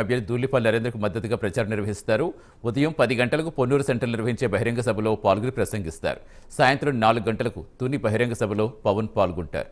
అభ్యర్థి దూళ్లిపల్లి నరేంద్రకు మద్దతుగా ప్రచారం నిర్వహిస్తారు. ఉదయం 10 గంటలకు పొన్నూరు సెంటర్లో నిర్వహించే బహిరంగ సభలో పాల్గొని ప్రసంగిస్తారు. సాయంత్రం 4 గంటలకు తుని బహిరంగ సభలో పవన్ పాల్గొంటారు.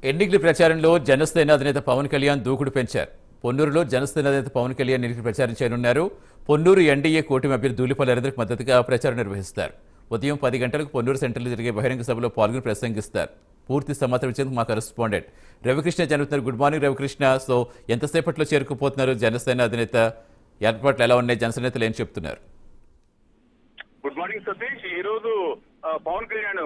ఎన్నికల ప్రచారంలో జనసేన అధినేత పవన్ కళ్యాణ్ దూకుడు పెంచారు. పొన్నూరులో జనసేన అధినేత పవన్ కళ్యాణ్ ఎన్నికల ప్రచారం చేయనున్నారు. పొన్నూరు ఎన్డీఏ కూటమి అభ్యర్థి దూళ్లిపల్లి నరేంద్రకు మద్దతుగా ప్రచారం నిర్వహిస్తారు. ఉదయం 10 గంటలకు పొన్నూరు సెంటర్లో జరిగే బహిరంగ సభలో పాల్గొని ప్రసంగిస్తారు. పూర్తి సమాచారం ఇచ్చేందుకు మా కరెస్పాండెంట్ రవికృష్ణ జరుగుతున్నారు. Good morning Ravikrishna. సో ఎంతసేపట్లో చేరుకుపోతున్నారు జనసేన అధినేత? ఏర్పాట్లు ఎలా ఉన్నాయి? జనసేన నేతలు ఏం చెప్తున్నారు? Good morning Satish. ఈ రోజు పవన్ కళ్యాణ్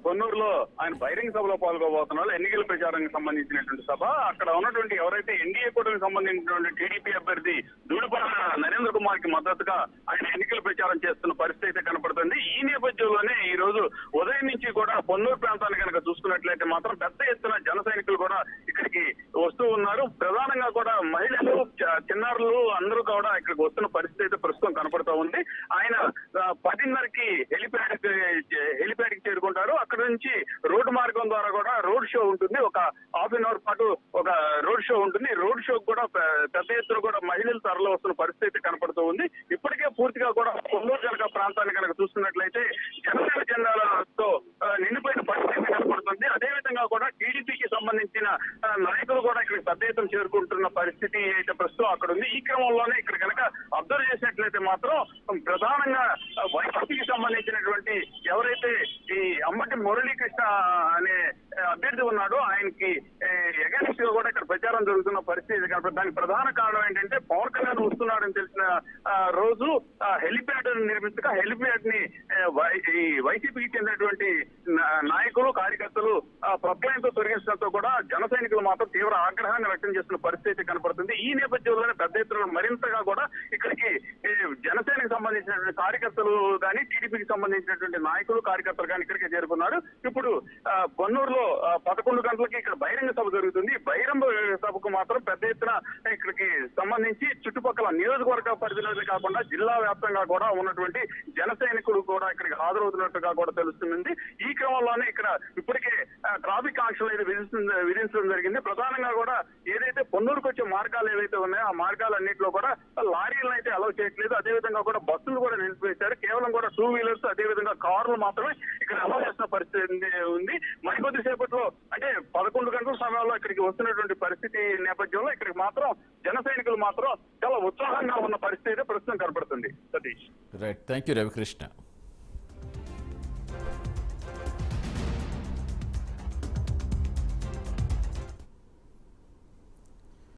పొన్నూరులో ఆయన బహిరంగ సభలో పాల్గొబోతున్నారు. ఎన్నికల ప్రచారానికి సంబంధించినటువంటి సభ. అక్కడ ఉన్నటువంటి ఎవరైతే ఎన్డీఏ కూటమికి సంబంధించినటువంటి టీడీపీ అభ్యర్థి దూళ్లిపల్లి నరేంద్ర కుమార్ కి మద్దతుగా ఆయన ఎన్నికల ప్రచారం చేస్తున్న పరిస్థితి అయితే కనపడుతుంది. ఈ నేపథ్యంలోనే ఈ రోజు ఉదయం నుంచి కూడా పొన్నూరు ప్రాంతాన్ని కనుక చూసుకున్నట్లయితే మాత్రం పెద్ద ఎత్తున జన సైనికులు కూడా ఇక్కడికి వస్తూ ఉన్నారు. ప్రధానంగా కూడా మహిళలు, చిన్నారులు అందరూ కూడా ఇక్కడికి వస్తున్న పరిస్థితి అయితే ప్రస్తుతం కనపడుతూ ఉంది. ఆయన 10:30కి హెలిప్యాడ్ కి చేరుకుంటారు. అక్కడ నుంచి రోడ్డు మార్గం ద్వారా కూడా రోడ్ షో ఉంటుంది. ఒక హాఫ్ అన్ అవర్ పాటు ఒక రోడ్ షో ఉంటుంది. రోడ్ షో కూడా పెద్ద ఎత్తున కూడా మహిళలు తరలి వస్తున్న పరిస్థితి కనపడుతూ ఉంది. ఇప్పటికే పూర్తిగా కూడా పొన్నూరు జనక ప్రాంతాన్ని కనుక చూస్తున్నట్లయితే జనసేన జెండాలతో నిండిపోయిన పరిస్థితి కనపడుతుంది. అదేవిధంగా కూడా టీడీపీకి సంబంధించిన నాయకులు కూడా ఇక్కడ పెద్ద ఎత్తున చేరుకుంటున్న పరిస్థితి అయితే ప్రస్తుతం అక్కడ ఉంది. ఈ క్రమంలోనే ఇక్కడ కనుక అబ్జర్వ్ చేసినట్లయితే మాత్రం ప్రధానంగా వైసీపీకి సంబంధించినటువంటి ఎవరైతే ఈ అమ్మటి మురళీకృష్ణ అనే అభ్యర్థి ఉన్నాడో ఆయనకి ఎగెనిస్ట్ గా కూడా ఇక్కడ ప్రచారం జరుగుతున్న పరిస్థితి కనపడుతుంది. దానికి ప్రధాన కారణం ఏంటంటే పవన్ కళ్యాణ్ వస్తున్నాడని తెలిసిన రోజు హెలిప్యాడ్ నిర్మించగా హెలిప్యాడ్ ని వైసీపీకి చెందినటువంటి నాయకులు, కార్యకర్తలు ప్రొక్లైన్ తో తొలగించడంతో కూడా జన సైనికులు మాత్రం తీవ్ర ఆగ్రహాన్ని వ్యక్తం చేస్తున్న పరిస్థితి కనపడుతుంది. ఈ నేపథ్యంలోనే పెద్ద ఎత్తున మరింతగా కూడా ఇక్కడికి జనసేనకు సంబంధించినటువంటి కార్యకర్తలు కానీ టీడీపీకి సంబంధించినటువంటి నాయకులు, కార్యకర్తలు కానీ ఇక్కడికి చేరుకున్నారు. ఇప్పుడు పొన్నూరులో 11 గంటలకి ఇక్కడ బహిరంగ సభ జరుగుతుంది. బహిరంగ సభకు మాత్రం పెద్ద ఎత్తున ఇక్కడికి సంబంధించి చుట్టుపక్కల నియోజకవర్గ పరిధిలోనే కాకుండా జిల్లా వ్యాప్తంగా కూడా ఉన్నటువంటి జన సైనికులు కూడా ఇక్కడికి హాజరవుతున్నట్టుగా కూడా తెలుస్తుంది. ఈ క్రమంలోనే ఇక్కడ ఇప్పటికే ట్రాఫిక్ ఆంక్షలు అయితే విధించడం జరిగింది. ప్రధానంగా కూడా ఏదైతే పొన్నూరుకు వచ్చే మార్గాలు ఏవైతే ఉన్నాయో ఆ మార్గాలన్నింటిలో కూడా లారీలను అయితే అలౌ చేయట్లేదు. అదేవిధంగా కూడా బస్సులు కూడా నిలిపివేశారు. కేవలం కూడా 2 వీలర్స్ అదేవిధంగా కార్లు మాత్రమే ఇక్కడ అమలు చేస్తున్న పరిస్థితి ఉంది. మరికొద్ది సేపట్లో అంటే 11 గంటల సమయంలో ఇక్కడికి వస్తున్నటువంటి పరిస్థితి నేపథ్యంలో ఇక్కడికి మాత్రం జన సైనికులు మాత్రం చాలా ఉత్సాహంగా ఉన్న పరిస్థితి ప్రస్తుతం కనపడుతుంది. Satish. Right, thank you Ravikrishna.